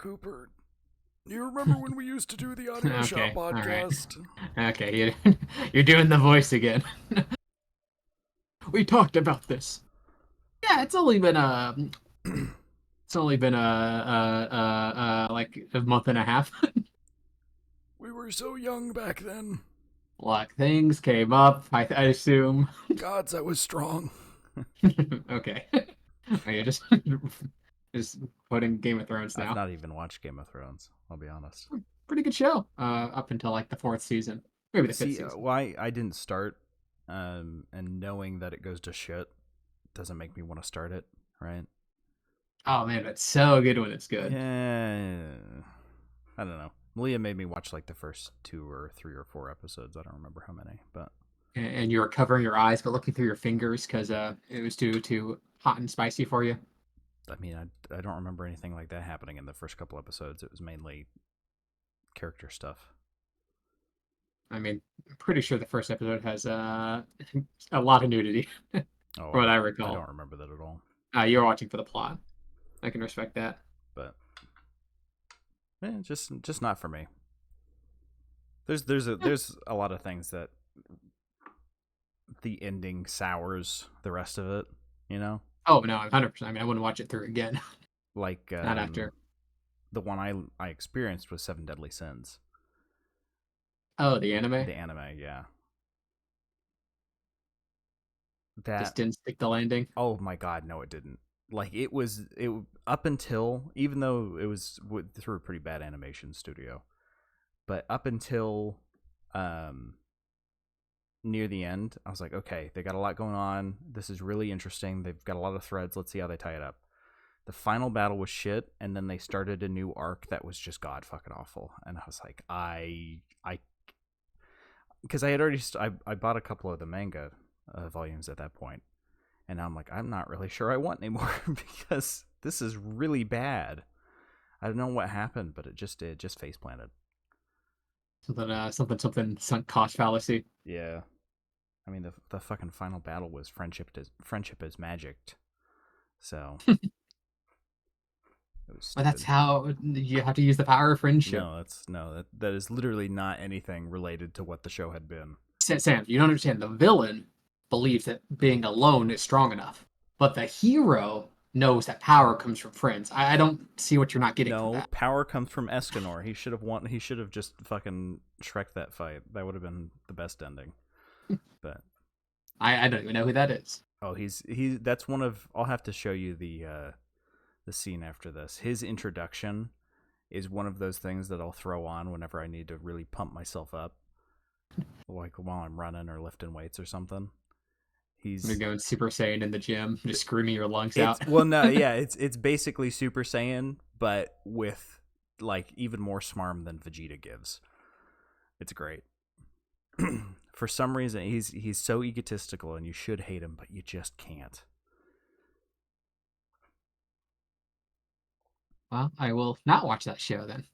Cooper, you remember when we used to do the Audio Shop Okay, all right. podcast? Okay, you're doing the voice again. We talked about this. Yeah, it's only been like a month and a half. We were so young back then. Like things came up, I assume. Gods, I was strong. Okay. Are you just putting Game of Thrones I've now? not even watched Game of Thrones, I'll be honest. Pretty good show. Up until like the fourth season, maybe the fifth See, season. why I didn't start, and knowing that it goes to shit doesn't make me want to start it, right? Oh man, it's so good when it's good. Yeah, I don't know. Malia made me watch like the first 2 or 3 or 4 episodes. I don't remember how many, but And you were covering your eyes but looking through your fingers because it was too hot and spicy for you. I mean, I don't remember anything like that happening in the first couple episodes. It was mainly character stuff. I mean, I'm pretty sure the first episode has a lot of nudity, from Oh, what I I recall. don't remember that at all. You're watching for the plot. I can respect that. But just not for me. There's a lot of things that the ending sours the rest of it. You know, Oh no, I'm 100%. I mean, I wouldn't watch it through again. like Not after. the one I experienced was Seven Deadly Sins, Oh, the anime the anime. Yeah, just that. didn't stick the landing. Oh my god, no, it didn't. Like it up until, even though it was through a pretty bad animation studio, but up until near the end, I was like, okay, they got a lot going on. This is really interesting. They've got a lot of threads. Let's see how they tie it up. The final battle was shit, and then they started a new arc that was just god fucking awful. And I was like, because I had already I bought a couple of the manga volumes at that point, and I'm like, I'm not really sure I want anymore because this is really bad. I don't know what happened, but it just face planted. Something sunk cost fallacy. Yeah, I mean the fucking final battle was friendship is magic, so it was But that's stupid. how you have to use the power of friendship. No, that is literally not anything related to what the show had been. Sam, you don't understand. The villain believes that being alone is strong enough, but the hero knows that power comes from friends. I don't see what you're not getting from No, that. power comes from Escanor. He should have won. He should have just fucking Shrek that fight. That would have been the best ending. But I don't even know who that is. oh, he. That's one of. I'll have to show you the scene after this. His introduction is one of those things that I'll throw on whenever I need to really pump myself up, like while I'm running or lifting weights or something. You're He's going Super Saiyan in the gym, just screaming your lungs it's out. well no yeah it's basically Super Saiyan but with like even more smarm than Vegeta gives. It's great. For some reason he's so egotistical and you should hate him but you just can't. Well, I will not watch that show then.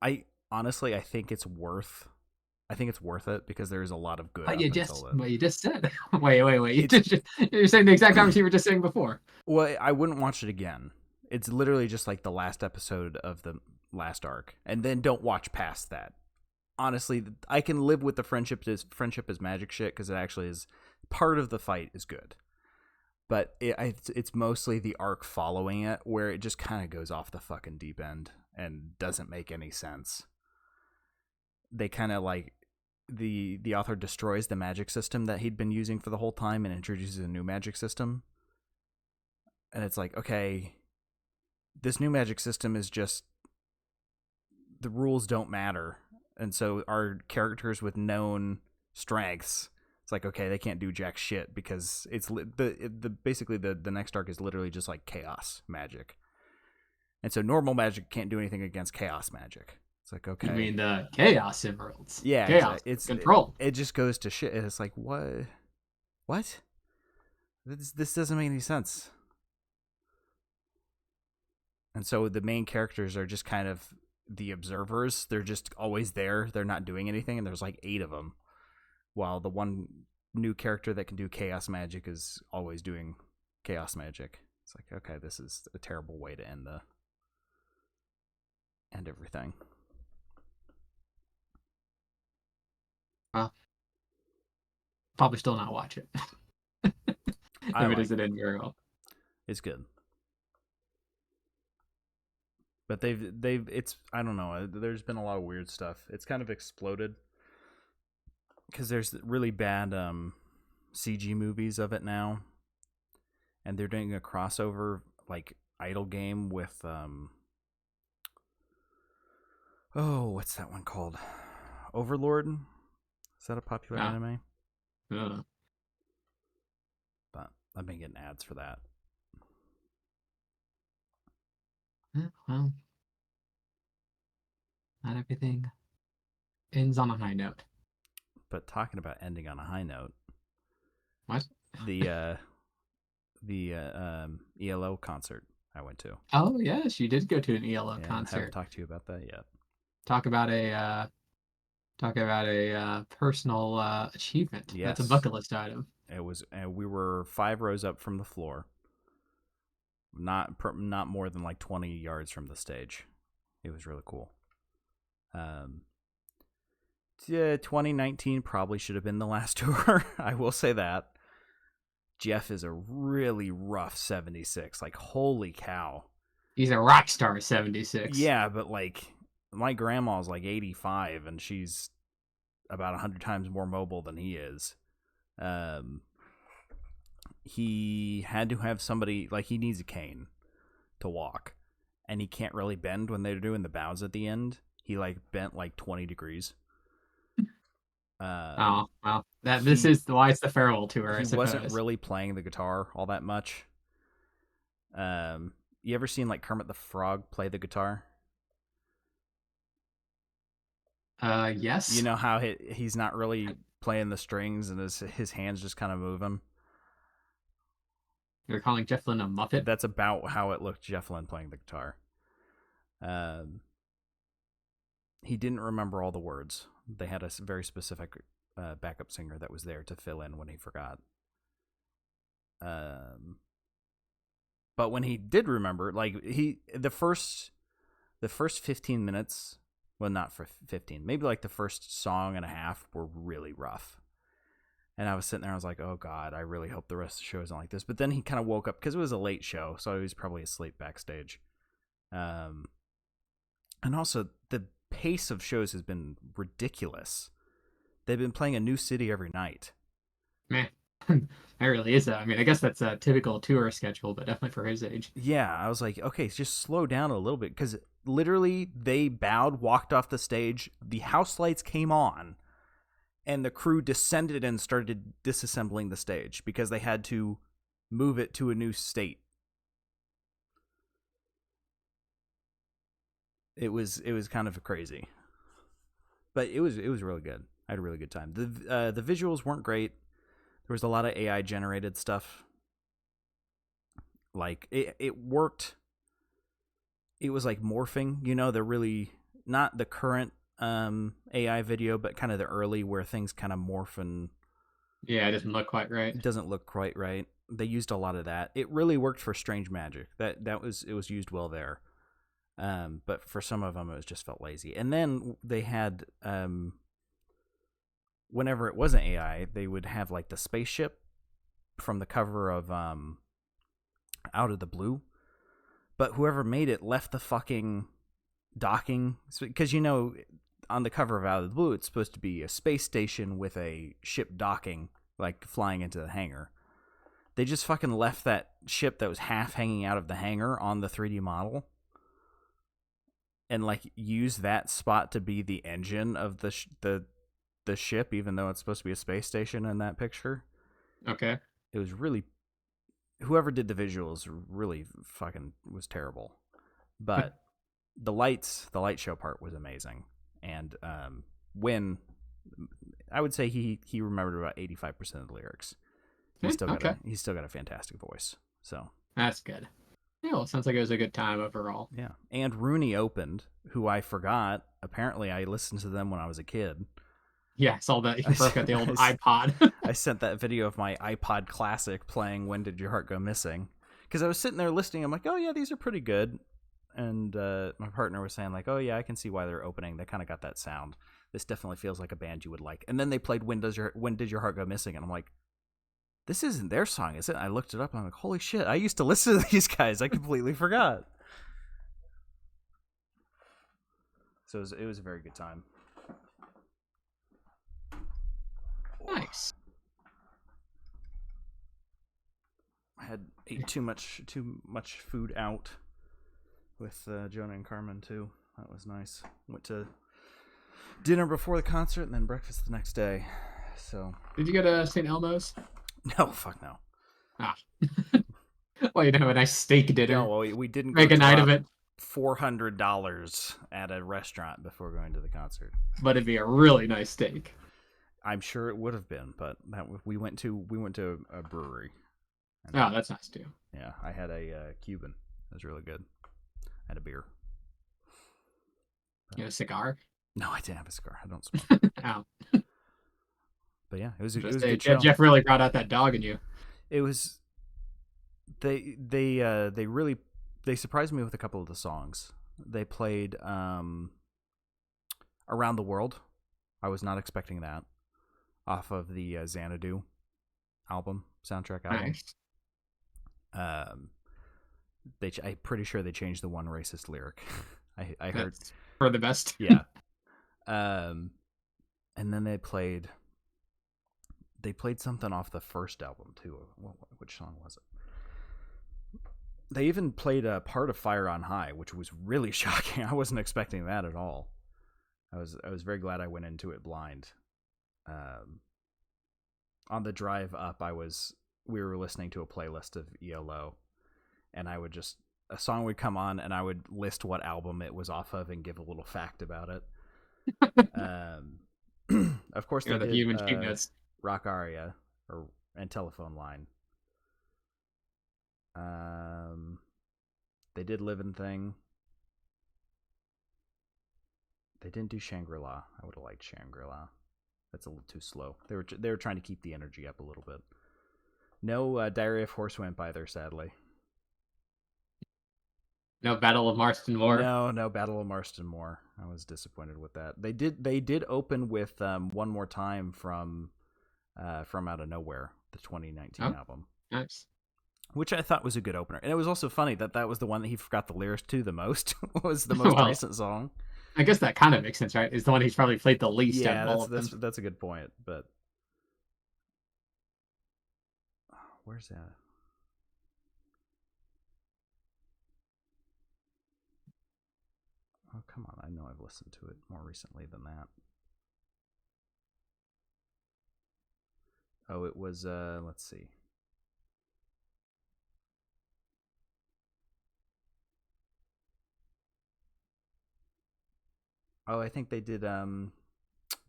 I honestly I think it's worth it because there's a lot of good But up until it. you just said. Wait. It's You're saying the exact comments you were just saying before. well, I wouldn't watch it again. It's literally just like the last episode of the last arc, and then don't watch past that. Honestly, I can live with the friendship is magic shit because it actually is part of the fight is good, but it's mostly the arc following it where it just kind of goes off the fucking deep end and doesn't make any sense. They kind of like the author destroys the magic system that he'd been using for the whole time and introduces a new magic system. And it's like, okay, this new magic system is just the rules don't matter. And so our characters with known strengths, it's like, okay, they can't do jack shit because it's basically the next arc is literally just like chaos magic. And so normal magic can't do anything against chaos magic. It's like, okay. You mean the Chaos Emeralds? Yeah, Chaos exactly. Control. It just goes to shit. It's like, what? This doesn't make any sense. And so the main characters are just kind of the observers. They're just always there. They're not doing anything, and there's like 8 of them. While the one new character that can do chaos magic is always doing chaos magic. It's like, okay, this is a terrible way to end and everything. Well, probably still not watch it. If it isn't in very well. It's good. But it's, I don't know, there's been a lot of weird stuff. It's kind of exploded because there's really bad CG movies of it now, and they're doing a crossover like idle game with what's that one called? Overlord? Is that a popular anime? I don't know. But I've been getting ads for that. Well, not everything ends on a high note. But talking about ending on a high note, What? the ELO concert I went to. Oh yes, you did go to an ELO I concert. haven't talked to you about that yet. Talk about a personal achievement. Yes. That's a bucket list item. It was. We were 5 rows up from the floor. Not more than like 20 yards from the stage. It was really cool. Yeah, 2019 probably should have been the last tour. I will say that. Jeff is a really rough 76. Like, holy cow. He's a rock star 76. Yeah, but like, my grandma's like 85, and she's about 100 times more mobile than he is. He had to have somebody, like, he needs a cane to walk, and he can't really bend when they're doing the bows at the end. He like bent like 20 degrees. Oh well, this is why it's the farewell tour. He wasn't really playing the guitar all that much. You ever seen like Kermit the Frog play the guitar? Yes. You know how he's not really playing the strings and his hands just kind of moving. You're calling Jeff Lynne a Muppet? That's about how it looked, Jeff Lynne playing the guitar. He didn't remember all the words. They had a very specific backup singer that was there to fill in when he forgot. But when he did remember, like the first 15 minutes, well, not for 15, maybe like the first song and a half were really rough. And I was sitting there, I was like, oh God, I really hope the rest of the show isn't like this. But then he kind of woke up because it was a late show, so he was probably asleep backstage. And also, the pace of shows has been ridiculous. They've been playing a new city every night. Man, that really is. I mean, I guess that's a typical tour schedule, but definitely for his age. Yeah, I was like, okay, just slow down a little bit, because literally they bowed, walked off the stage, the house lights came on, and the crew descended and started disassembling the stage because they had to move it to a new state. It was kind of crazy, but it was really good. I had a really good time. The visuals weren't great. There was a lot of AI generated stuff. Like it worked. It was like morphing. You know, they're really not the current AI video, but kind of the early where things kind of morph and yeah, it doesn't look quite right. It doesn't look quite right. They used a lot of that. It really worked for Strange Magic. It was used well there. But for some of them, it just felt lazy. And then they had, whenever it wasn't AI, they would have like the spaceship from the cover of Out of the Blue. But whoever made it left the fucking docking, because you know, on the cover of Out of the Blue, it's supposed to be a space station with a ship docking, like flying into the hangar. They just fucking left that ship that was half hanging out of the hangar on the 3D model, and like use that spot to be the engine of the ship, even though it's supposed to be a space station in that picture. Okay. It was really, whoever did the visuals really fucking was terrible. But the light show part was amazing. And when I would say he remembered about 85% of the lyrics. He's still got a fantastic voice. So that's good. Yeah, well, it sounds like it was a good time overall. Yeah. And Rooney opened, who I forgot. Apparently I listened to them when I was a kid. Yeah, I saw that. You broke out the old iPod. I sent that video of my iPod Classic playing When Did Your Heart Go Missing? Because I was sitting there listening. I'm like, oh yeah, these are pretty good. and my partner was saying like, "Oh yeah, I can see why they're opening. They kind of got that sound. This definitely feels like a band you would like." And then they played "When Did Your Heart Go Missing?" and I'm like, "This isn't their song, is it?" I looked it up and I'm like, "Holy shit! I used to listen to these guys. I completely forgot." So it was a very good time. Nice. I ate too much food out with Jonah and Carmen too. That was nice. Went to dinner before the concert and then breakfast the next day. So Did you go to St. Elmo's? no, fuck no. Ah. Well, you have a nice steak dinner. No, well, we didn't Make a night of it. $400 at a restaurant before going to the concert. But it'd be a really nice steak. I'm sure it would have been, but we went to a brewery. Oh, that's nice too. Yeah, I had a Cuban. It was really good. I had a beer. You had a cigar? No, I didn't have a cigar. I don't smoke. Oh. But yeah, it was a good Jeff show. really brought out that dog in you. It was they surprised me with a couple of the songs. They played Around the World. I was not expecting that. Off of the Xanadu soundtrack album. Nice. I'm pretty sure they changed the one racist lyric. I heard That's for the best. Yeah. And then they played something off the first album too. Which song was it? They even played a part of Fire on High, which was really shocking. I wasn't expecting that at all. I was very glad I went into it blind. On the drive up, we were listening to a playlist of ELO, and a song would come on, and I would list what album it was off of and give a little fact about it. Of course, You're they the did human sheep notes. Rock Aria and Telephone Line. They did Living Thing. They didn't do Shangri-La. I would have liked Shangri-La. That's a little too slow. They were trying to keep the energy up a little bit. No Diary of Horsewimp either, sadly. No Battle of Marston Moor. No Battle of Marston Moor. I was disappointed with that. They did open with One More Time from Out of Nowhere, the 2019 album. Nice. Which I thought was a good opener. And it was also funny that was the one that he forgot the lyrics to the most. Was the most recent song. I guess that kind of makes sense, right? Is the one he's probably played the least. Yeah, that's a good point. But where's that? Oh, come on. I know I've listened to it more recently than that. Oh, it was, let's see. Oh, I think they did the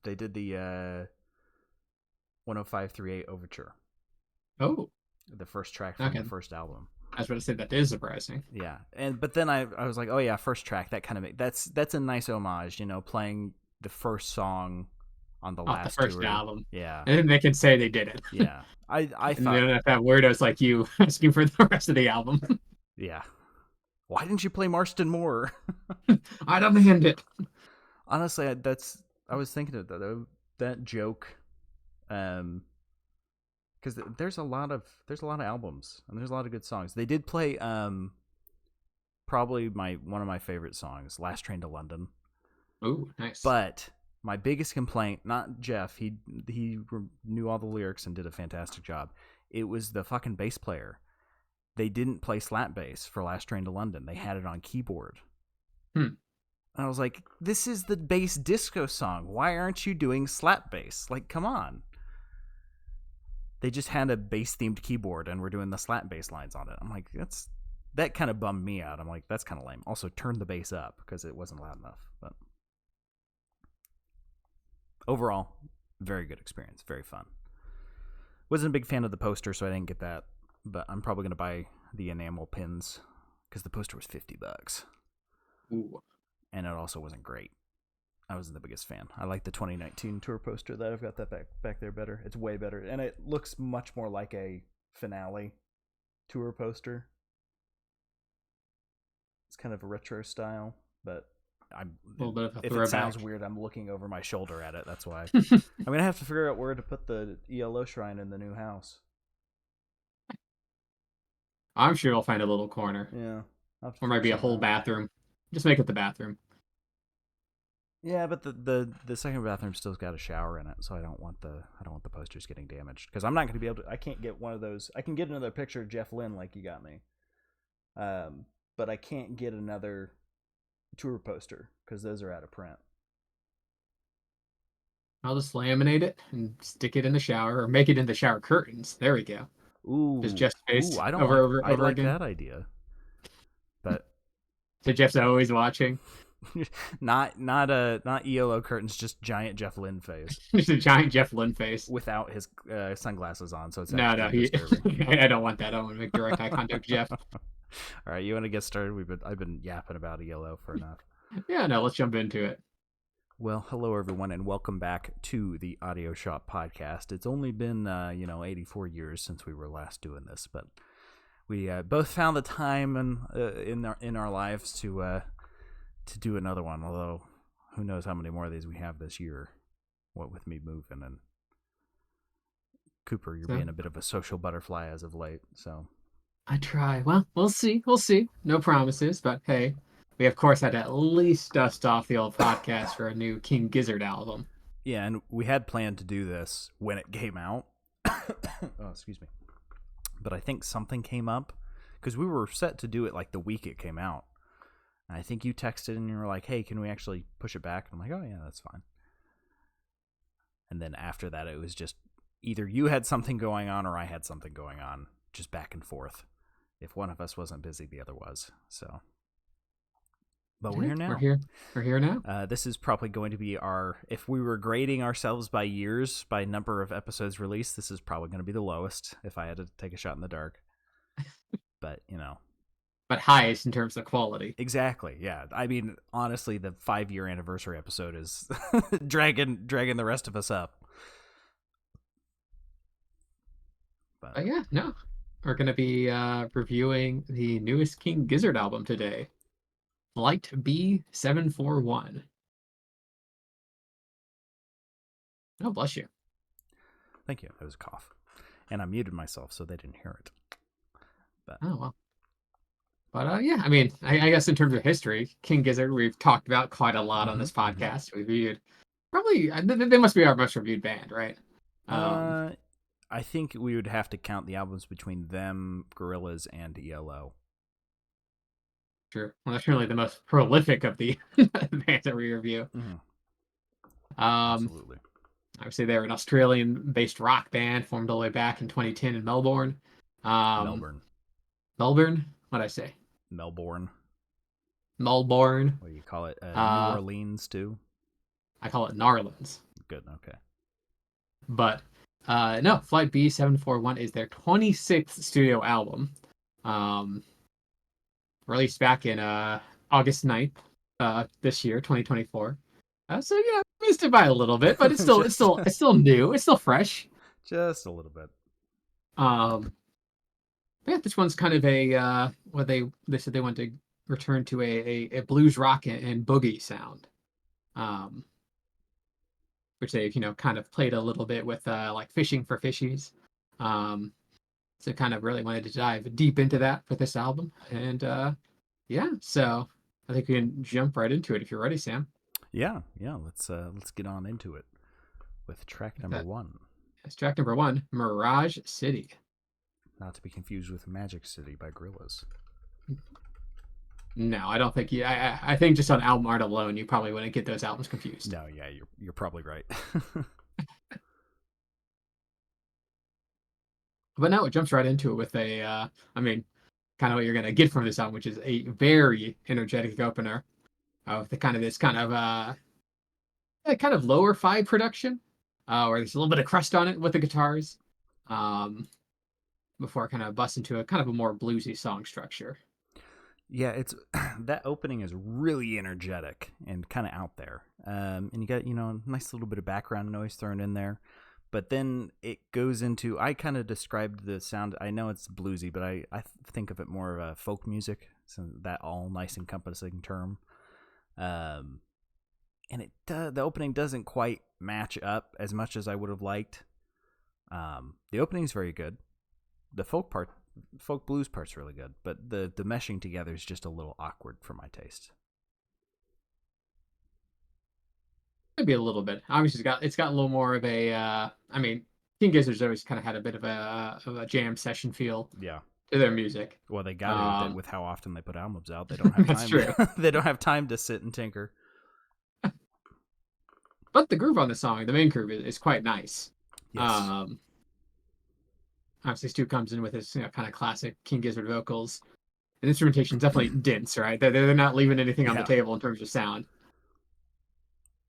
10538 Overture. Oh. The first track from the first album. I was about to say that is surprising. Yeah, but then I was like, oh yeah, first track. That kind of that's a nice homage, playing the first song on the last the first tour. album. Yeah, and then they can say they did it. Yeah, I thought they don't have to have weirdos like you asking for the rest of the album. Yeah, why didn't you play Marston Moore? I demand it. Honestly, I was thinking of that joke, because there's a lot of albums and there's a lot of good songs. They did play probably one of my favorite songs, Last Train to London. Ooh, nice. But my biggest complaint, not Jeff, he knew all the lyrics and did a fantastic job. It was the fucking bass player. They didn't play slap bass for Last Train to London. They had it on keyboard. And I was like, this is the bass disco song. Why aren't you doing slap bass? Like, come on. They just had a bass-themed keyboard and were doing the slap bass lines on it. I'm like, that kind of bummed me out. I'm like, that's kind of lame. Also, turn the bass up because it wasn't loud enough. But overall, very good experience. Very fun. Wasn't a big fan of the poster, so I didn't get that. But I'm probably going to buy the enamel pins because the poster was $50. Ooh. And it also wasn't great. I wasn't the biggest fan. I like the 2019 tour poster that I've got that back there better. It's way better. And it looks much more like a finale tour poster. kind of a retro style, but I'm A little bit of a if throwback. it sounds weird, I'm looking over my shoulder at it. That's why. I'm gonna have to figure out where to put the ELO shrine in the new house. I'm sure you'll find a little corner. Yeah. I'll have to Or figure maybe a something whole out. bathroom. Just make it the bathroom. Yeah, but the second bathroom still's got a shower in it, so I don't want the posters getting damaged because I'm not going to be able to. I can't get one of those. I can get another picture of Jeff Lynne like you got me, but I can't get another tour poster because those are out of print. I'll just laminate it and stick it in the shower, or make it in the shower curtains. There we go. Ooh, Just Jeff's face ooh, I don't over I like again. that idea, but So Jeff's always watching. not ELO curtains, just giant Jeff Lynne face Just a giant Jeff Lynne face. without his sunglasses on, so it's No, actually disturbing. I don't want that. I don't want to make direct eye contact with Jeff. All right, you want to get started? I've been yapping about ELO for enough. Yeah, no, let's jump into it. Well, hello everyone, and welcome back to the Audio Shop podcast. It's only been 84 years since we were last doing this, but we both found the time in our lives to do another one. Although, who knows how many more of these we have this year? What with me moving and Cooper, you're being a bit of a social butterfly as of late. So I try. Well, we'll see. We'll see. No promises, but hey, we of course had to at least dust off the old podcast for a new King Gizzard album. yeah, and we had planned to do this when it came out. Oh, excuse me. But I think something came up because we were set to do it like the week it came out. And I think you texted and you were like, "Hey, can we actually push it back?" And I'm like, "Oh yeah, that's fine." And then after that, it was just either you had something going on or I had something going on, just back and forth. If one of us wasn't busy, the other was. So, but we're here now. We're here now. This is probably going to be if we were grading ourselves by years, by number of episodes released, this is probably going to be the lowest if I had to take a shot in the dark. But, But highest in terms of quality. Exactly, yeah. I mean, honestly, the 5-year anniversary episode is dragging the rest of us up. But yeah, no. We're going to be reviewing the newest King Gizzard album today. Flight B741. Oh, bless you. Thank you. That was a cough. And I muted myself so they didn't hear it. But oh, well. But yeah, I mean, I guess in terms of history, King Gizzard, we've talked about quite a lot on this podcast. We've reviewed, probably, they must be our most reviewed band, right? I think we would have to count the albums between them, Gorillaz, and ELO. Sure. Well, that's really the most prolific of the bands that we review. Mm-hmm. Absolutely. Obviously, they're an Australian-based rock band formed all the way back in 2010 in Melbourne. Melbourne. What'd I say? Melbourne. What do you call it? New Orleans, too? I call it Narlands. Good, okay. But, no, Flight B741 is their 26th studio album. Released back in August 9th this year, 2024. So yeah, missed it by a little bit, but it's still new. It's still fresh. Just a little bit. Yeah, this one's kind of a they said they want to return to a blues rock and boogie sound. Which they've, kind of played a little bit with like Fishing for Fishies. So kind of really wanted to dive deep into that with this album. And yeah, so I think we can jump right into it if you're ready, Sam. Yeah, let's get on into it with track number 1. It's track number 1, Mirage City. Not to be confused with Magic City by Gorillaz. No, I don't think I think just on album art alone, you probably wouldn't get those albums confused. No, yeah, you're probably right. But no, it jumps right into it with kind of what you're gonna get from this album, which is a very energetic opener of kind of lower fi production, where there's a little bit of crust on it with the guitars, before it kind of busts into a kind of a more bluesy song structure. Yeah, it's that opening is really energetic and kind of out there. And you got, a nice little bit of background noise thrown in there. But then it goes into, I kind of described the sound, I know it's bluesy, but I think of it more of a folk music, so that all nice encompassing term. And the opening doesn't quite match up as much as I would have liked. The opening's very good. The folk blues part's really good, but the meshing together is just a little awkward for my taste. Maybe a little bit. Obviously, it's got a little more of a. I mean, King Gizzard's always kind of had a bit of a jam session feel Yeah. to their music. Well, they got it with how often they put albums out. They don't have time. That's true. They don't have time to sit and tinker. But the groove on the song, the main groove, is quite nice. Yes. Obviously, Stu comes in with his kind of classic King Gizzard vocals. The instrumentation definitely dense, right? They're not leaving anything on the table in terms of sound.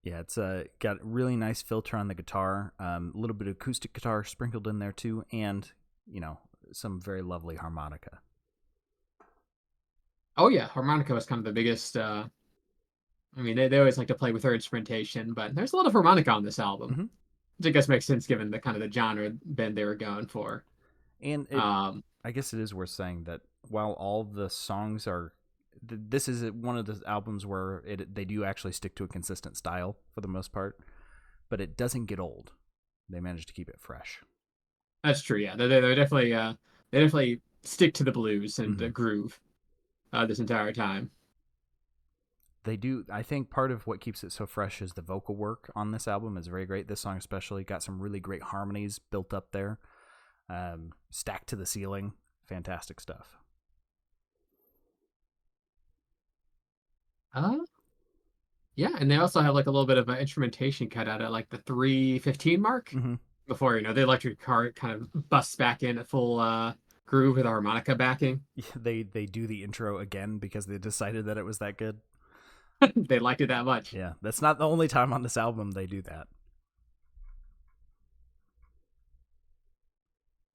Yeah, it's got a really nice filter on the guitar, a little bit of acoustic guitar sprinkled in there too, and some very lovely harmonica. Oh yeah, harmonica was kind of the biggest. I mean, they always like to play with their instrumentation, but there's a lot of harmonica on this album, which I guess makes sense given the kind of the genre bend they were going for. And I guess it is worth saying that while all the songs are, this is one of the albums where they do actually stick to a consistent style for the most part, but it doesn't get old. They managed to keep it fresh. That's true. Yeah, they're definitely stick to the blues and the groove this entire time. They do. I think part of what keeps it so fresh is the vocal work on this album is very great. This song especially got some really great harmonies built up there, stacked to the ceiling. Fantastic stuff. Yeah, and they also have like a little bit of an instrumentation cut out at like the 3:15 mark before the electric guitar kind of busts back in at full groove with a harmonica backing. Yeah, they do the intro again because they decided that it was that good. They liked it that much. Yeah, that's not the only time on this album they do that.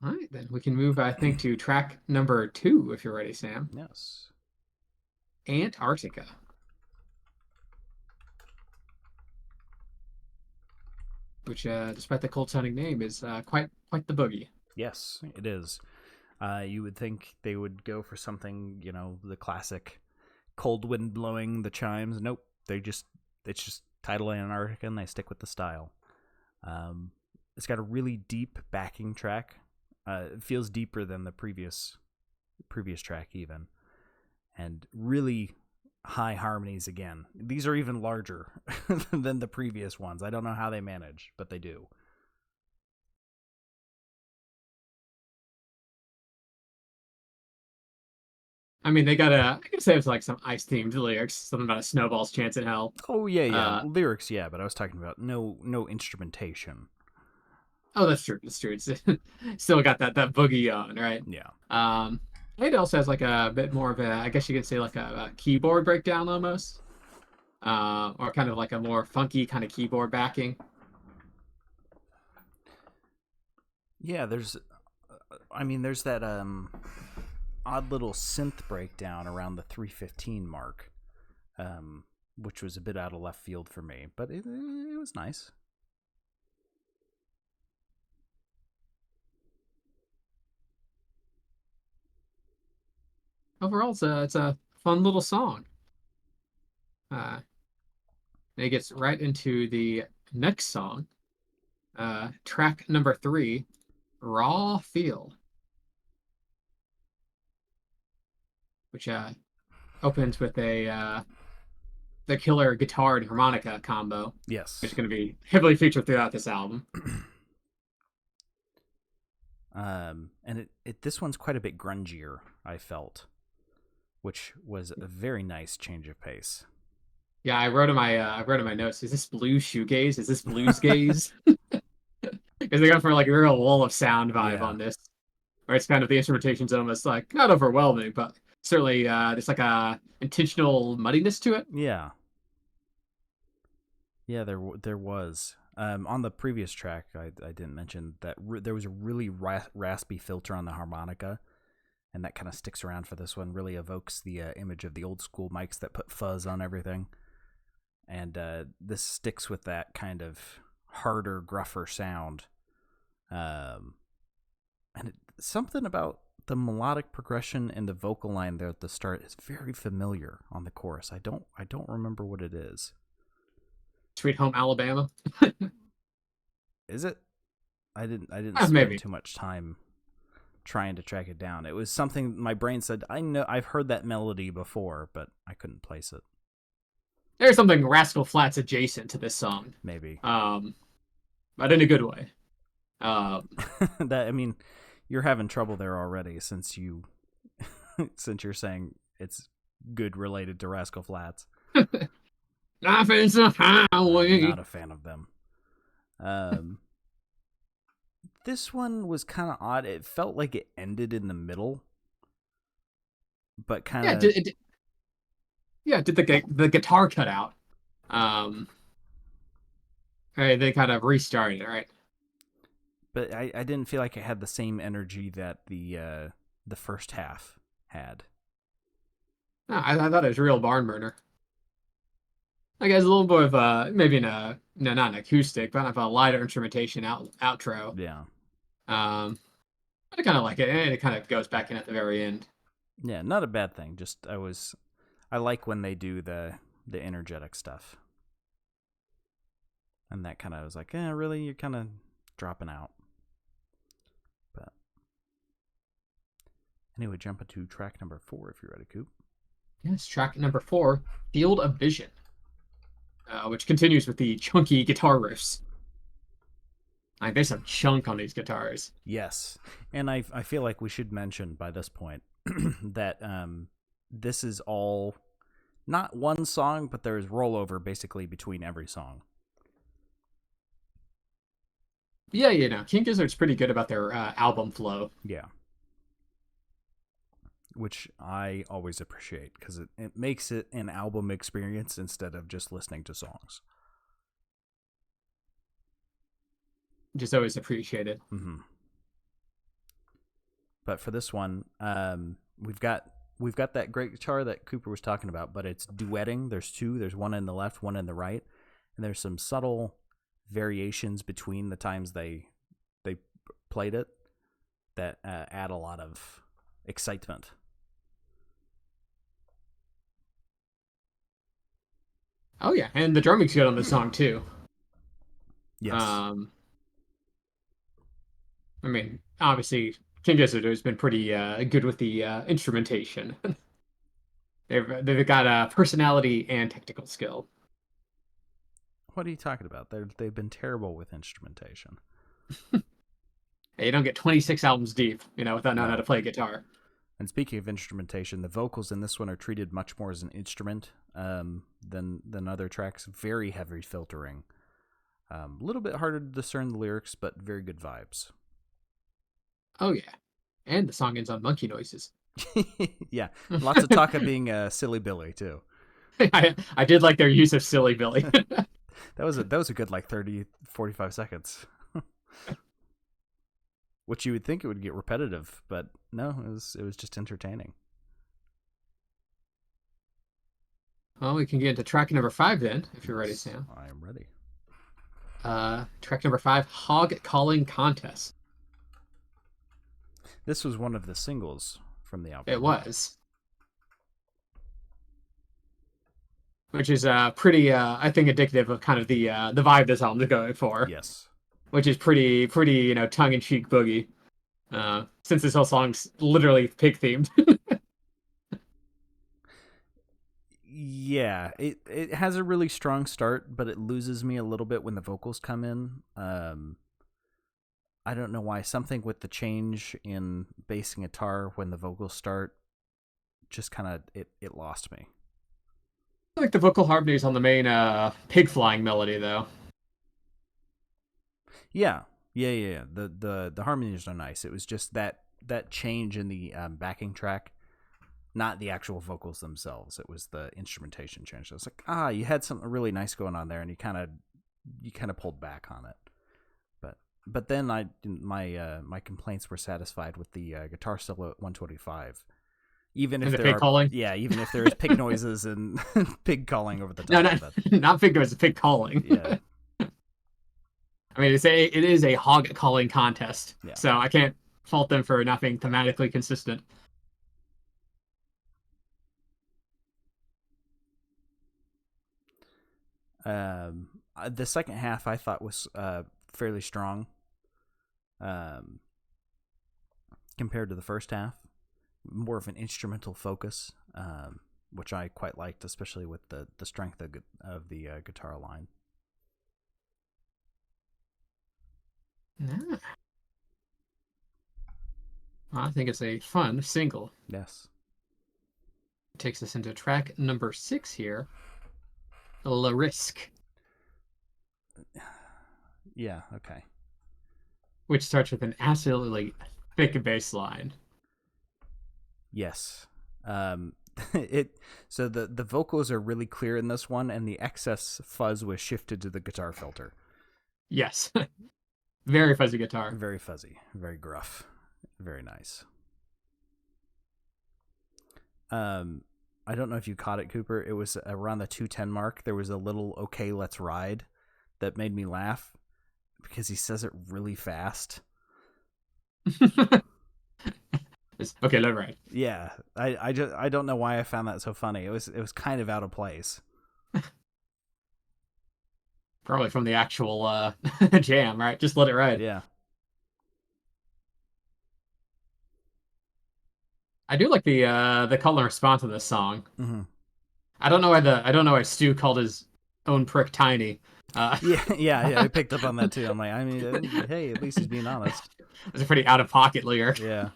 All right, then we can move, I think, to track number 2 if you're ready, Sam. Yes. Antarctica. Which, despite the cold-sounding name, is quite the boogie. Yes, it is. You would think they would go for something, the classic cold wind blowing the chimes. Nope, it's just tidal Antarctica, and they stick with the style. It's got a really deep backing track. It feels deeper than the previous track even, and really high harmonies again. These are even larger than the previous ones. I don't know how they manage, but they do. I mean, I gotta say it's like some ice-themed lyrics, something about a snowball's chance in hell. Oh yeah. Lyrics, yeah, but I was talking about no instrumentation. Oh, that's true. That's true. It's still got that boogie on, right? Yeah. It also has like a bit more of I guess you could say like a keyboard breakdown almost, or kind of like a more funky kind of keyboard backing. Yeah, there's that odd little synth breakdown around the 3:15 mark, which was a bit out of left field for me, but it was nice. Overall, it's a fun little song. It gets right into the next song, track number 3, Raw Feel, which opens with the killer guitar and harmonica combo. Yes, which is going to be heavily featured throughout this album. And this one's quite a bit grungier, I felt, which was a very nice change of pace. Yeah, I wrote in my notes, is this blues shoegaze? Is this blues gaze? Because they go for like a real wall of sound vibe on this, where it's kind of the instrumentation's almost like not overwhelming, but certainly there's like a intentional muddiness to it. Yeah, there was. On the previous track, I didn't mention that there was a really raspy filter on the harmonica, and that kind of sticks around for this one. Really evokes the image of the old school mics that put fuzz on everything, and this sticks with that kind of harder, gruffer sound And something about the melodic progression and the vocal line there at the start is very familiar on the chorus. I don't remember what it is. Sweet Home Alabama. Is it? I didn't spend maybe too much time trying to track it down. It was something my brain said, I know I've heard that melody before, but I couldn't place it. There's something Rascal Flatts adjacent to this song. Maybe. But in a good way. That, I mean, you're having trouble there already since you're saying it's good related to Rascal Flatts. Life is a highway. I'm not a fan of them. This one was kind of odd. It felt like it ended in the middle, but kind of did the guitar cut out? Right, they kind of restarted, right? But I didn't feel like it had the same energy that the first half had. No, I thought it was a real barn burner. I guess a little bit of maybe not an acoustic, but a lighter instrumentation outro. Yeah. I kind of like it, and it kind of goes back in at the very end. Yeah, not a bad thing. Just I like when they do the energetic stuff, and that kind of was like, really, you're kind of dropping out. But anyway, jump into track number 4 if you're ready, Coop. Yes, track number 4, Field of Vision, which continues with the chunky guitar riffs. Like, there's some chunk on these guitars. Yes, and I feel like we should mention by this point that this is all not one song, but there's rollover basically between every song. Yeah, King Gizzard's pretty good about their album flow. Yeah. Which I always appreciate, because it makes it an album experience instead of just listening to songs. Just always appreciated. Mm-hmm. But for this one, we've got that great guitar that Cooper was talking about, but it's duetting. There's two. There's one in the left, one in the right, and there's some subtle variations between the times they played it that add a lot of excitement. Oh yeah, and the drumming's good on the song too. Yes. I mean, obviously, King Gizzard has been pretty good with the instrumentation. They've got personality and technical skill. What are you talking about? They've been terrible with instrumentation. You don't get 26 albums deep, without knowing how to play guitar. And speaking of instrumentation, the vocals in this one are treated much more as an instrument than other tracks. Very heavy filtering. A little bit harder to discern the lyrics, but very good vibes. Oh, yeah. And the song ends on monkey noises. Yeah. Lots of talk of being Silly Billy, too. I did like their use of Silly Billy. That was a good 30, 45 seconds. Which you would think it would get repetitive, but no, it was just entertaining. Well, we can get into track number 5 then, if you're ready, Sam. I am ready. Track number 5, Hog Calling Contest. This was one of the singles from the album. It was. Which is pretty, I think, indicative of kind of the vibe this album's going for. Yes. Which is pretty, tongue-in-cheek boogie. Since this whole song's literally pig-themed. Yeah, it has a really strong start, but it loses me a little bit when the vocals come in. I don't know why. Something with the change in bass and guitar when the vocals start just kind of, it lost me. I like the vocal harmonies on the main pig flying melody, though. Yeah. The harmonies are nice. It was just that change in the backing track, not the actual vocals themselves. It was the instrumentation change. I was like, you had something really nice going on there, and you kind of pulled back on it. But then my complaints were satisfied with the guitar solo at 125. Even if there are calling? Yeah, even if there is pig noises and pig calling over the top. No, not pig noises, pig calling. Yeah. I mean, it is a hog calling contest, Yeah. so I can't fault them for not being thematically consistent. The second half I thought was fairly strong compared to the first half. More of an instrumental focus, which I quite liked, especially with the strength of the guitar line. Yeah. I think it's a fun single. Yes. It takes us into track number 6 here, La Risque, Yeah, okay. which starts with an absolutely thick bass line. Yes. So the vocals are really clear in this one, and the excess fuzz was shifted to the guitar filter. Yes. Very fuzzy guitar. Very fuzzy, very gruff, very nice. I don't know if you caught it, Cooper. It was around the 2:10 mark. There was a little "Okay, let's ride" that made me laugh because he says it really fast. Okay, let's ride. Yeah, I don't know why I found that so funny. It was kind of out of place. Probably from the actual jam, right? Just let it ride. Yeah. I do like the call and response of this song. Mm-hmm. I don't know why Stu called his own prick Tiny. Yeah. I picked up on that too. I'm like, I mean, hey, at least he's being honest. It's a pretty out of pocket lyric. Yeah.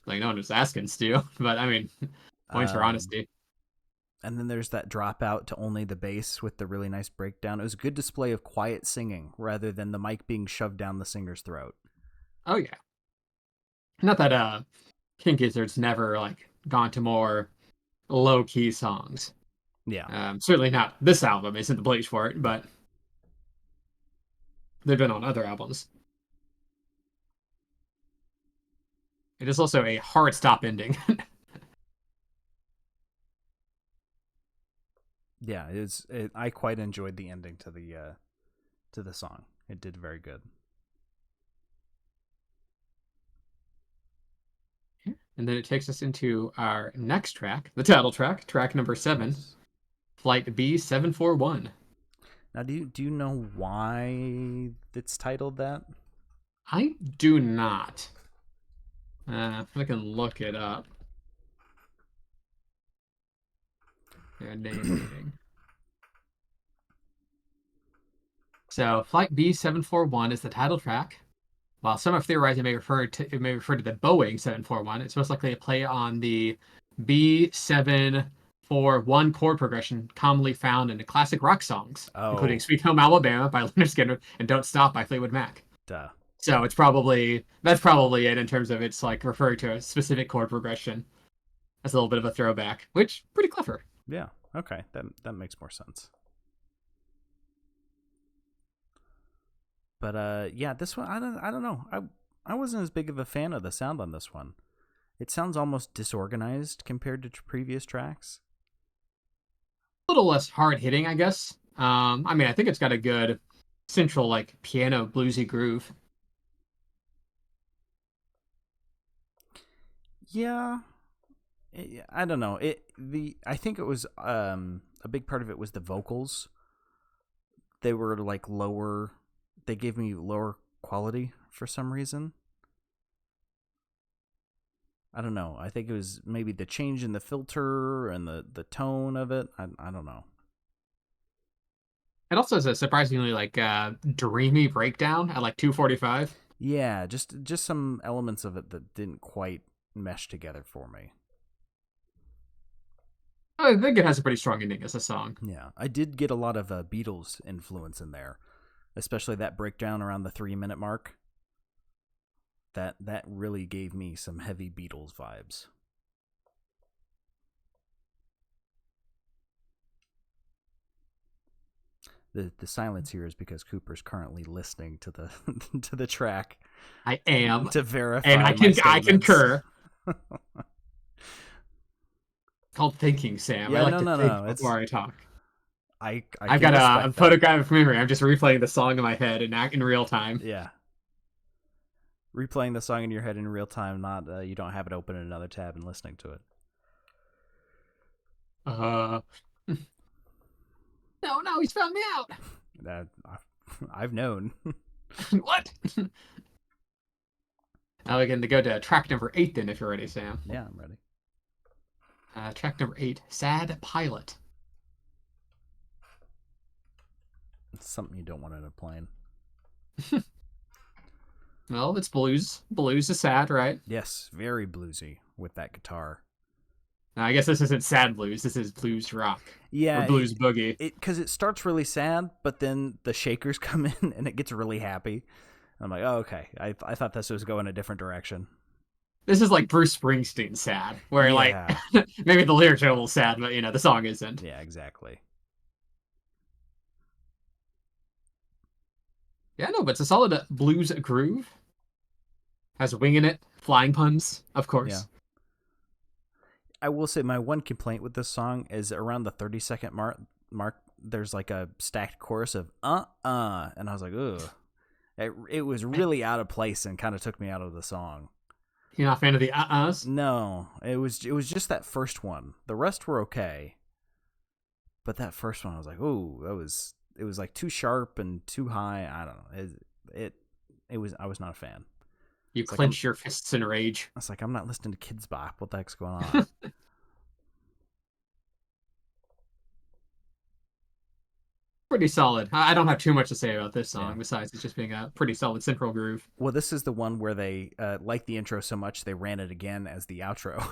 Like no one was asking Stu, but I mean, points for honesty. And then there's that drop out to only the bass with the really nice breakdown. It was a good display of quiet singing rather than the mic being shoved down the singer's throat. Oh yeah. Not that King Gizzard's never like gone to more low key songs. Yeah. Certainly not this album isn't the place for it, but they've been on other albums. It is also a hard stop ending. Yeah, I quite enjoyed the ending to the song. It did very good. And then it takes us into our next track, the title track, track number 7, Flight B741. Now, do you know why it's titled that? I do not. If I can look it up. Yeah, naming. So, Flight B741 is the title track. While some have theorized it may refer to the Boeing 741, it's most likely a play on the B741 chord progression commonly found in the classic rock songs, including "Sweet Home Alabama" by Leonard Skinner and "Don't Stop" by Fleetwood Mac. Duh. So that's probably it in terms of it's like referring to a specific chord progression. That's a little bit of a throwback, which pretty clever. Yeah. Okay. That makes more sense. But yeah, this one I don't know. I wasn't as big of a fan of the sound on this one. It sounds almost disorganized compared to previous tracks. A little less hard hitting, I guess. I mean, I think it's got a good central like piano bluesy groove. Yeah. I don't know. I think it was a big part of it was the vocals. They were like lower. They gave me lower quality for some reason. I don't know. I think it was maybe the change in the filter and the tone of it. I don't know. It also has a surprisingly like dreamy breakdown at like 2:45. Yeah, just some elements of it that didn't quite mesh together for me. I think it has a pretty strong ending as a song. Yeah, I did get a lot of Beatles influence in there, especially that breakdown around the 3-minute mark. That really gave me some heavy Beatles vibes. The silence here is because Cooper's currently listening to the to the track. I am to verify, and I concur. Called thinking, Sam. Yeah, I like to think no. before I talk. I've can got a respect that. photographic memory. I'm just replaying the song in my head and act in real time. Yeah. Replaying the song in your head in real time, not you don't have it open in another tab and listening to it. No, he's found me out. That I've known. What? Now we can go to track number 8 then, if you're ready, Sam. Yeah, I'm ready. Track number 8, Sad Pilot. It's something you don't want to end up playing. Well, it's blues. Blues is sad, right? Yes, very bluesy with that guitar. Now, I guess this isn't sad blues. This is blues rock. Yeah, or blues boogie. Because it starts really sad, but then the shakers come in and it gets really happy. I'm like, oh, okay. I thought this was going a different direction. This is like Bruce Springsteen sad, where like maybe the lyrics are a little sad, but the song isn't. Yeah, exactly. Yeah, no, but it's a solid blues groove. Has wing in it, flying puns, of course. Yeah. I will say my one complaint with this song is around the 30-second mark. There's like a stacked chorus of and I was like, ugh. It was really out of place and kind of took me out of the song. You're not a fan of the uh-uhs? No, it was just that first one. The rest were okay, but that first one I was like, ooh, it was like too sharp and too high. I don't know. I was not a fan. You clench your fists in rage. I was like, I'm not listening to Kids Bop. What the heck's going on? Pretty solid. I don't have too much to say about this song, besides it just being a pretty solid central groove. Well, this is the one where they liked the intro so much they ran it again as the outro.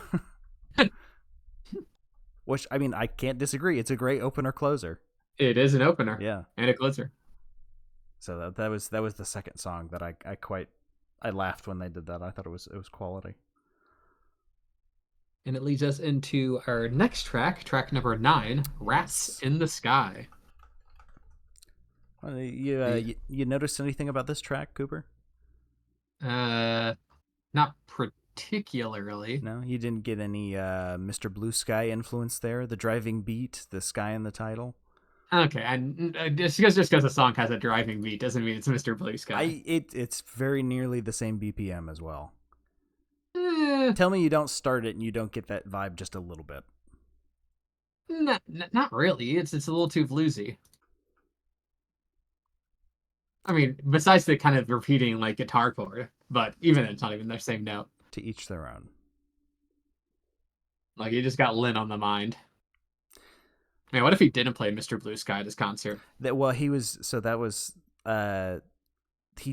Which, I mean, I can't disagree. It's a great opener closer. It is an opener. Yeah. And a closer. So that was the second song that I laughed when they did that. I thought it was quality. And it leads us into our next track number 9, Rats in the Sky. You noticed anything about this track, Cooper? Not particularly. No, you didn't get any Mr. Blue Sky influence there. The driving beat, the sky in the title. Okay, and just because the song has a driving beat doesn't mean it's Mr. Blue Sky. It's very nearly the same BPM as well. Tell me you don't start it and you don't get that vibe just a little bit. Not really. It's a little too bluesy. I mean, besides the kind of repeating like guitar chord, but even it's not even their same note. To each their own. Like you just got Lynn on the mind. Man, what if he didn't play Mr. Blue Sky at his concert? He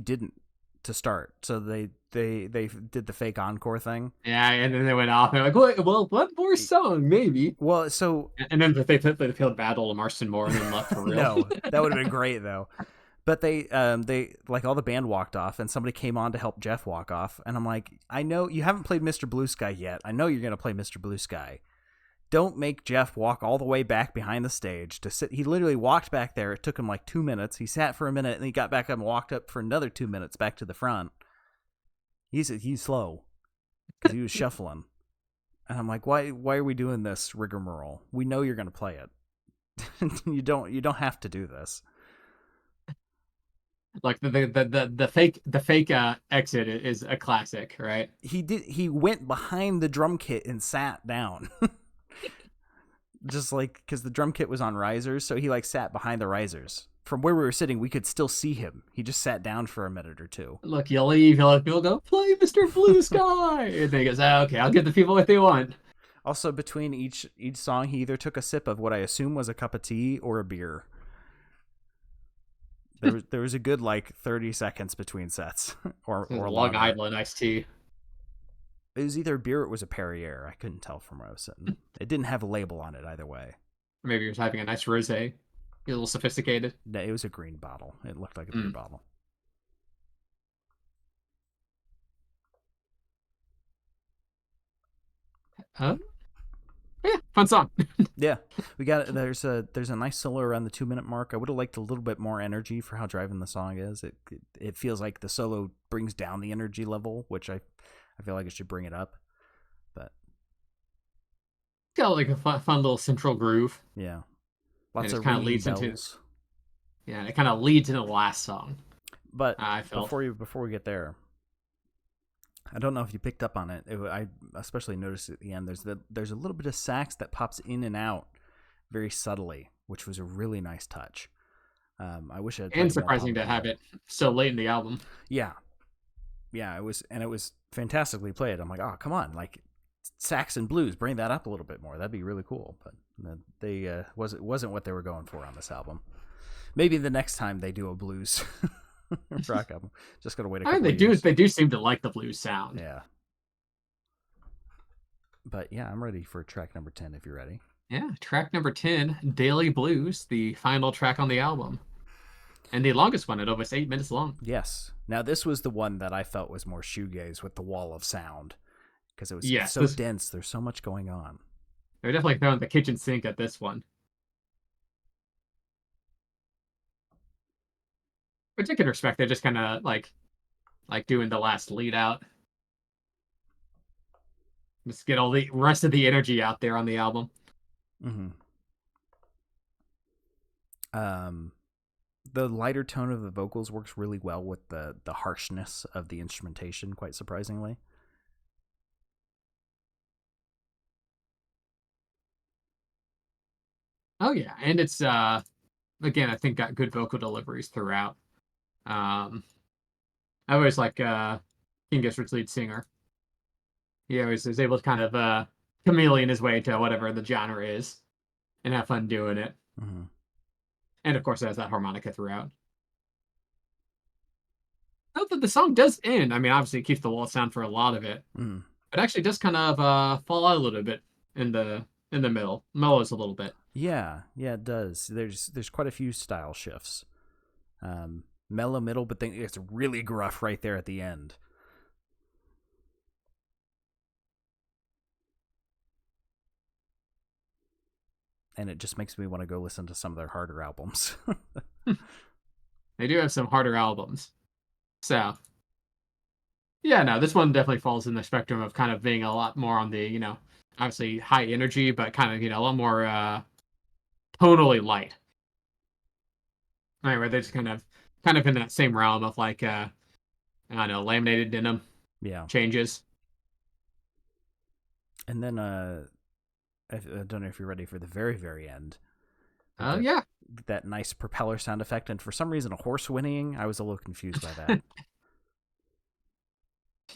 didn't to start. So they did the fake encore thing. Yeah, and then they went off. And they're like, well, one more song, maybe. Well, so and then they played Battle of Marston Moore and then left for real. No, that would have been great though. But they like all the band walked off and somebody came on to help Jeff walk off. And I'm like, I know you haven't played Mr. Blue Sky yet. I know you're going to play Mr. Blue Sky. Don't make Jeff walk all the way back behind the stage to sit. He literally walked back there. It took him like 2 minutes. He sat for a minute and he got back up and walked up for another 2 minutes back to the front. He's slow because he was shuffling. And I'm like, why are we doing this rigmarole? We know you're going to play it. You don't have to do this. Like the fake exit is a classic, right? He went behind the drum kit and sat down. Just like because the drum kit was on risers, so he like sat behind the risers. From where we were sitting, we could still see him. He just sat down for a minute or two. Look, you leave, you let people go, play Mr. Blue Sky, and then he goes, okay, I'll give the people what they want. Also, between each song, he either took a sip of what I assume was a cup of tea or a beer. There was a good like 30 seconds between sets, or Long Island iced tea. It was either beer or it was a Perrier. I couldn't tell from where I was sitting. It didn't have a label on it either way. Maybe he was having a nice rosé. A little sophisticated. No, it was a green bottle. It looked like a beer bottle. Yeah, fun song. Yeah, we got it. There's a nice solo around the 2 minute mark. I would have liked a little bit more energy for how driving the song is. It feels like the solo brings down the energy level, which I feel like it should bring it up. But Got like a fun little central groove. Yeah, Lots it of kind of ringing leads into bells. it kind of leads into the last song. But I felt before we get there, I don't know if you picked up on it. I especially noticed at the end. There's a little bit of sax that pops in and out very subtly, which was a really nice touch. I wish I had played and a more surprising to prominent have role. it so late in the album. Yeah, it was fantastically played. I'm like, oh, come on, like sax and blues, bring that up a little bit more. That'd be really cool. But they wasn't what they were going for on this album. Maybe the next time they do a blues rock album, just gotta wait a I mean, couple of years. they do seem to like the blues sound. Yeah. But yeah, I'm ready for track number 10 if you're ready. Yeah, track number 10, Daily Blues, the final track on the album. And the longest one, at almost 8 minutes long. Yes. Now, this was the one that I felt was more shoegaze with the wall of sound. Because it was Yes, so dense. There's so much going on. They're definitely throwing the kitchen sink at this one. Which I can respect. They're just kind of like doing the last lead out. Just get all the rest of the energy out there on the album. Mm-hmm. The lighter tone of the vocals works really well with the harshness of the instrumentation, quite surprisingly. Oh yeah, and it's again, I think got good vocal deliveries throughout. I always like King Gizzard's lead singer. He always is able to kind of chameleon his way to whatever the genre is and have fun doing it. Mm-hmm. And of course, it has that harmonica throughout. Note that the song does end. I mean, obviously, it keeps the wall sound for a lot of it. Mm. It actually does kind of fall out a little bit in the middle. Mellows a little bit. Yeah, it does. There's quite a few style shifts. Mellow middle, but then it's really gruff right there at the end. And it just makes me want to go listen to some of their harder albums. They do have some harder albums. So, yeah, no, this one definitely falls in the spectrum of kind of being a lot more on the, obviously high energy, but kind of, a lot more tonally light. Right, where they're just kind of in that same realm of like, I don't know, laminated denim. Yeah. Changes. And then, I don't know if you're ready for the very, very end. Yeah. That nice propeller sound effect, and for some reason a horse whinnying. I was a little confused by that.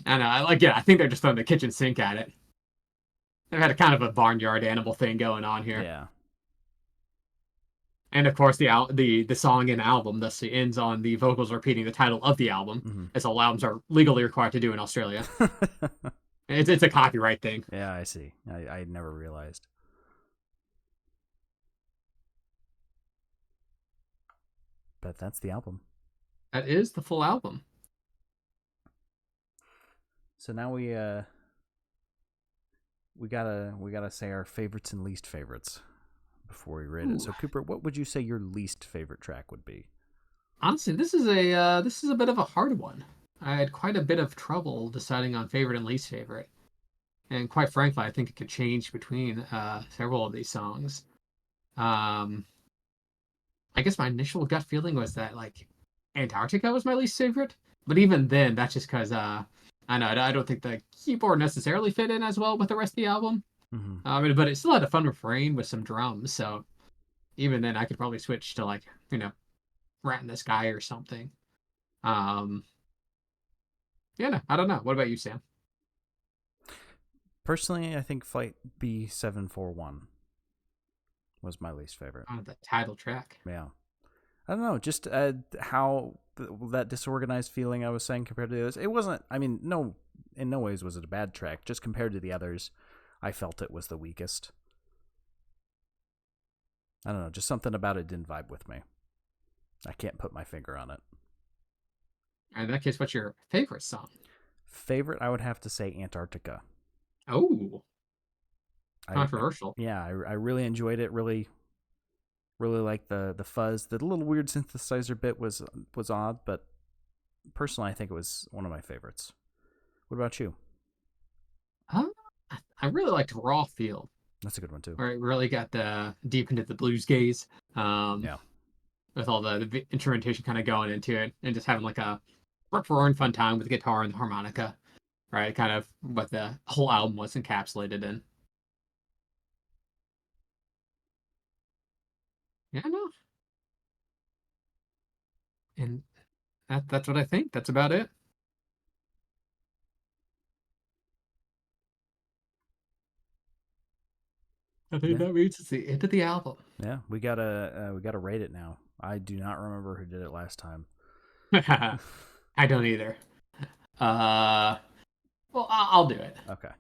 I know. I think they're just throwing the kitchen sink at it. They've had a kind of a barnyard animal thing going on here. Yeah. And of course, the song and album thus ends on the vocals repeating the title of the album, as all albums are legally required to do in Australia. It's a copyright thing. Yeah, I see. I never realized. But that's the album. That is the full album. So now we gotta say our favorites and least favorites before we rate it. So Cooper, what would you say your least favorite track would be? Honestly, this is a bit of a hard one. I had quite a bit of trouble deciding on favorite and least favorite, and quite frankly, I think it could change between several of these songs. I guess my initial gut feeling was that like Antarctica was my least favorite, but even then, that's just because I don't think the keyboard necessarily fit in as well with the rest of the album. Mm-hmm. But it still had a fun refrain with some drums, so even then, I could probably switch to like Rat in the Sky or something. Yeah, no, I don't know. What about you, Sam? Personally, I think Flight B741 was my least favorite. On the title track. Yeah. I don't know, just how that disorganized feeling I was saying compared to the others. It wasn't, I mean, in no ways was it a bad track. Just compared to the others, I felt it was the weakest. I don't know, just something about it didn't vibe with me. I can't put my finger on it. In that case, what's your favorite song? Favorite, I would have to say Antarctica. Oh, controversial. I really enjoyed it. Really liked the fuzz. The little weird synthesizer bit was odd, but personally, I think it was one of my favorites. What about you? I really liked Raw Field. That's a good one too. where it really got the deep into the blues gaze. Yeah. With all the instrumentation kind of going into it and just having like a roaring fun time with the guitar and the harmonica, right? Kind of what the whole album was encapsulated in. Yeah, no, and that's what I think. That's about it. I think Yeah. that means it's the end of the album. Yeah, we gotta rate it now. I do not remember who did it last time. I don't either. Well, I'll do it Okay.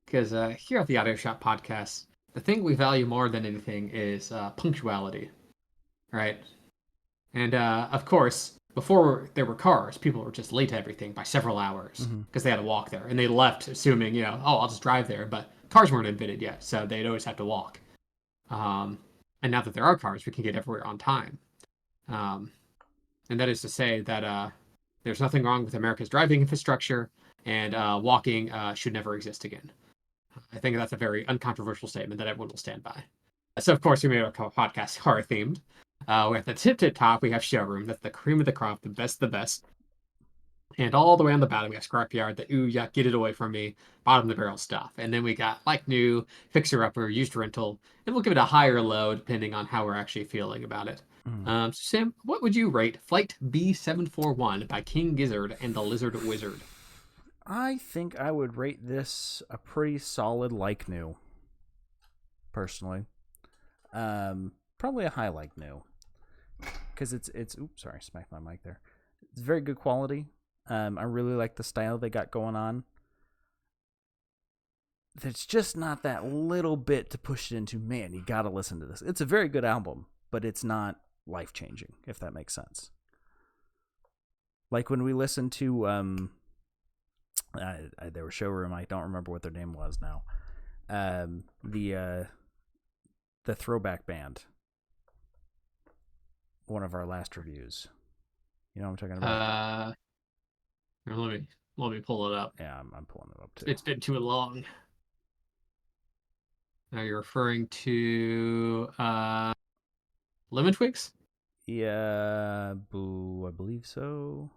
because here at the Audio Shop Podcast, the thing we value more than anything is punctuality, right? And of course, before there were cars, people were just late to everything by several hours Mm-hmm. because they had to walk there, and they left assuming, oh, I'll just drive there. But cars weren't invented yet, so they'd always have to walk. Um, and now that there are cars, we can get everywhere on time. Um, and that is to say that there's nothing wrong with America's driving infrastructure, and walking should never exist again. I think that's a very uncontroversial statement that everyone will stand by. So, of course, we made our podcast horror themed. At the tip top, we have showroom. That's the cream of the crop, the best of the best. And all the way on the bottom, we have scrapyard, the ooh, yuck, get it away from me, bottom of the barrel stuff. And then we got like new, fixer upper, used rental, and we'll give it a higher low depending on how we're actually feeling about it. Mm. So Sam, what would you rate Flight B741 by King Gizzard and the Lizard Wizard? I think I would rate this a pretty solid like new. Personally, probably a high like new, because it's oops, sorry, smacked my mic there. It's very good quality. I really like the style they got going on. There's just not that little bit to push it into. Man, you gotta listen to this. It's a very good album, but it's not life changing, if that makes sense. Like when we listened to there was showroom. I don't remember what their name was now. The throwback band. One of our last reviews. You know what I'm talking about? Let me pull it up. Yeah, I'm pulling it up too. It's been too long. Now you're referring to Lemon Twigs? Yeah, boo, I believe so.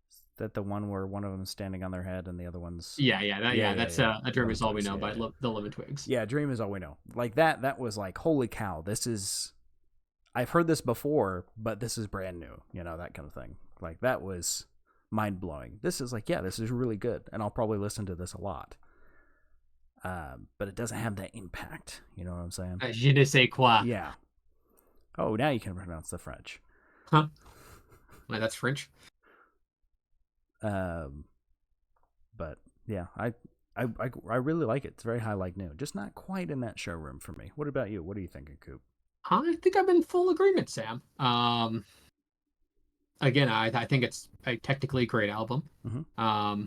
Is that the one where one of them's standing on their head and the other one's That's A Dream Is All We Know by yeah. the Lemon Twigs. Yeah, Dream Is All We Know. Like that was like, holy cow, I've heard this before, but this is brand new, that kind of thing. Like that was mind blowing. This is like, yeah, this is really good, and I'll probably listen to this a lot. But it doesn't have that impact. You know what I'm saying? Je ne sais quoi. Yeah. Oh, now you can pronounce the French. Huh? Wait, that's French? But yeah, I really like it. It's very high like new. Just not quite in that showroom for me. What about you? What are you thinking, Coop? I think I'm in full agreement, Sam. Again, I think it's a technically great album. Mm-hmm.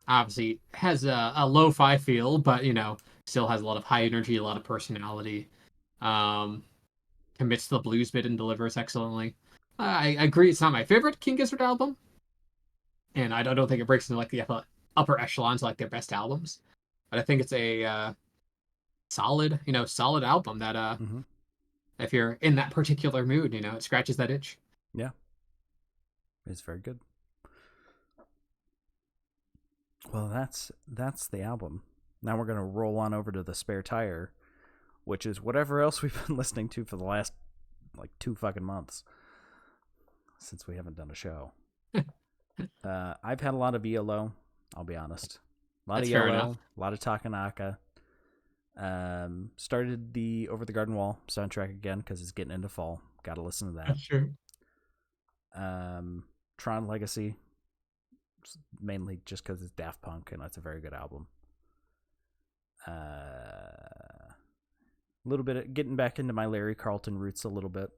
Obviously has a lo-fi feel, but still has a lot of high energy, a lot of personality. Commits to the blues bit and delivers excellently. I agree, it's not my favorite King Gizzard album, and I don't think it breaks into like the upper echelons like their best albums. But I think it's a solid album that Mm-hmm. if you're in that particular mood, it scratches that itch. Yeah, it's very good. Well, that's the album. Now we're gonna roll on over to the spare tire, which is whatever else we've been listening to for the last like 2 fucking months since we haven't done a show. I've had a lot of ELO, I'll be honest. A lot That's of fair ELO, enough. a lot of Takanaka. Started the Over the Garden Wall soundtrack again because it's getting into fall. Got to listen to that. That's true. Tron Legacy, mainly just because it's Daft Punk and that's a very good album. A little bit of getting back into my Larry Carlton roots a little bit.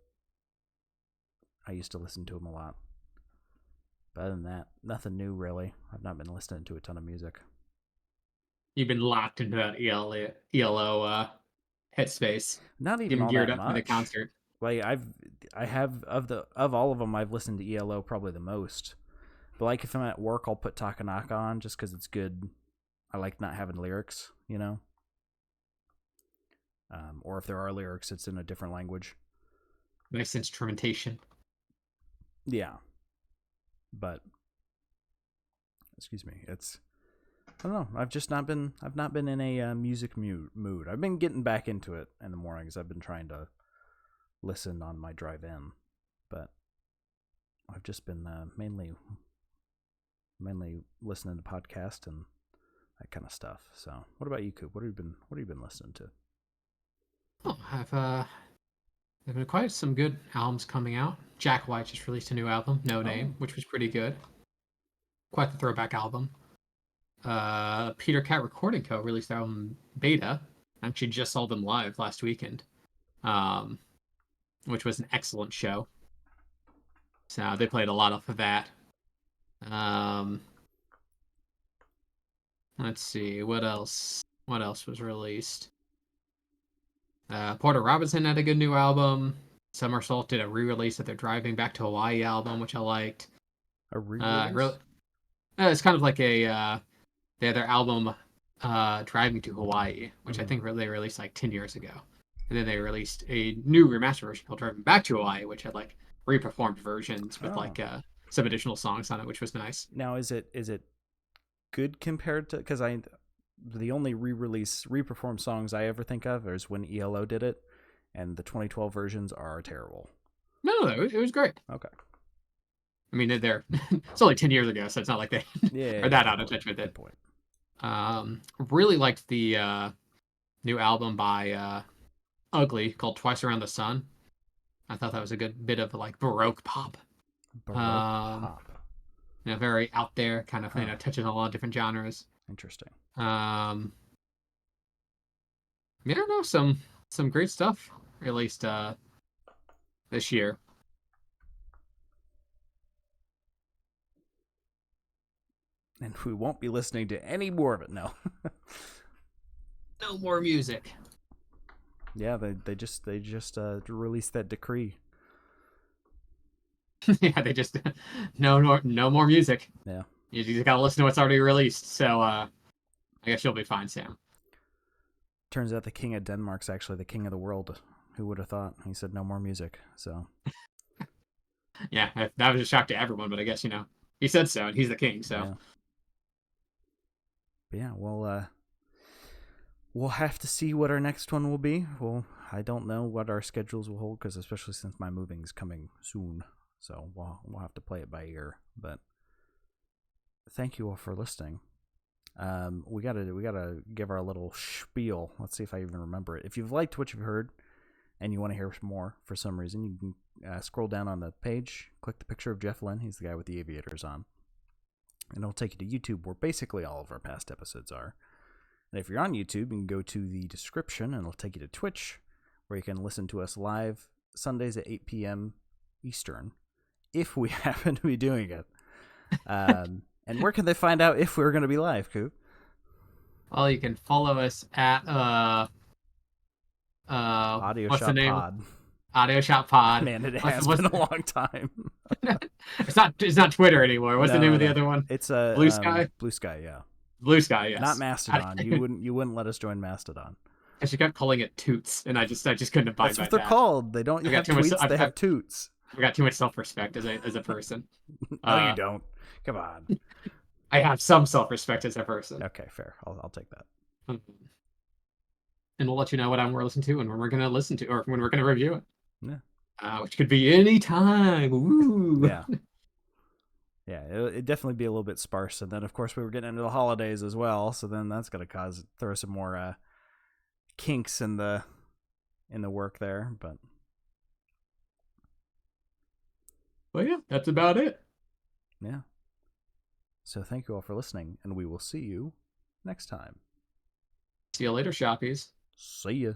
I used to listen to him a lot. But other than that, nothing new really. I've not been listening to a ton of music. You've been locked into that ELO headspace. Not even Getting all geared that up much. for the concert. Like I have of all of them, I've listened to ELO probably the most. But like if I'm at work, I'll put Takanaka on just because it's good I like not having lyrics, you know? Or if there are lyrics, it's in a different language. Nice instrumentation. Yeah. But, excuse me, it's, I don't know. I've not been in a music mood. I've been getting back into it in the mornings. I've been trying to listen on my drive in, but I've just been mainly listening to podcasts and that kind of stuff. So, what about you, Coop? What have you been listening to? Oh, there've been quite some good albums coming out. Jack White just released a new album, No Name, which was pretty good. Quite the throwback album. Peter Cat Recording Co. released their album Beta. I actually just saw them live last weekend, which was an excellent show. So they played a lot off of that. Let's see, what else? What else was released? Porter Robinson had a good new album. Somersault did a re-release of their Driving Back to Hawaii album, which I liked. A re-release? It's kind of like they had their album Driving to Hawaii, which I think they released like 10 years ago. And then they released a new remastered version called Driving Back to Hawaii, which had like re-performed versions with like some additional songs on it, which was nice. Now, is it good compared to, because the only re-performed songs I ever think of is when ELO did it, and the 2012 versions are terrible. No, it was great. Okay. I mean, it's only 10 years ago, so it's not like they are that out of touch with it. Good point. Really liked the new album by Ugly called Twice Around the Sun. I thought that was a good bit of like Baroque pop. Very out there, kind of, touching a lot of different genres. Interesting. Some great stuff released this year. And we won't be listening to any more of it. No. No more music. Yeah, they just released that decree. Yeah, they just no more music. Yeah. You just gotta listen to what's already released. So I guess you'll be fine, Sam. Turns out the king of Denmark's actually the king of the world. Who would have thought? He said no more music. So yeah, that was a shock to everyone, but I guess he said so, and he's the king. So yeah. But yeah, we'll have to see what our next one will be. Well, I don't know what our schedules will hold, because especially since my moving is coming soon, so we'll have to play it by ear. But thank you all for listening. We gotta give our little spiel. Let's see if I even remember it. If you've liked what you've heard and you want to hear more for some reason, you can scroll down on the page, click the picture of Jeff Lynn. He's the guy with the aviators on, and it'll take you to YouTube, where basically all of our past episodes are. And if you're on YouTube, you can go to the description, and it'll take you to Twitch, where you can listen to us live Sundays at 8 p.m. Eastern, if we happen to be doing it. And where can they find out if we're going to be live, Coop? Well, you can follow us at Audio what's Shop the name? Pod. Audio Shop Pod. Man, it has been a long time. It's not Twitter anymore. What's the name of the other one? It's Blue Sky. Blue Sky, yeah. Blue Sky, yes. Not Mastodon. You wouldn't let us join Mastodon. And she kept calling it Toots, and I just couldn't abide by that. That's what they're called. They don't have tweets. They have toots. I've got too much self-respect as a person. No, you don't. Come on. I have some self-respect as a person. Okay, fair. I'll take that. And we'll let you know what we're listening to and when we're going to listen to, or when we're going to review it. Yeah. Which could be any time. Ooh. Yeah. Yeah, it'd definitely be a little bit sparse. And then, of course, we were getting into the holidays as well. So then that's going to throw some more kinks in the work there. But well, yeah, that's about it. Yeah. So thank you all for listening, and we will see you next time. See you later, shoppies. See ya.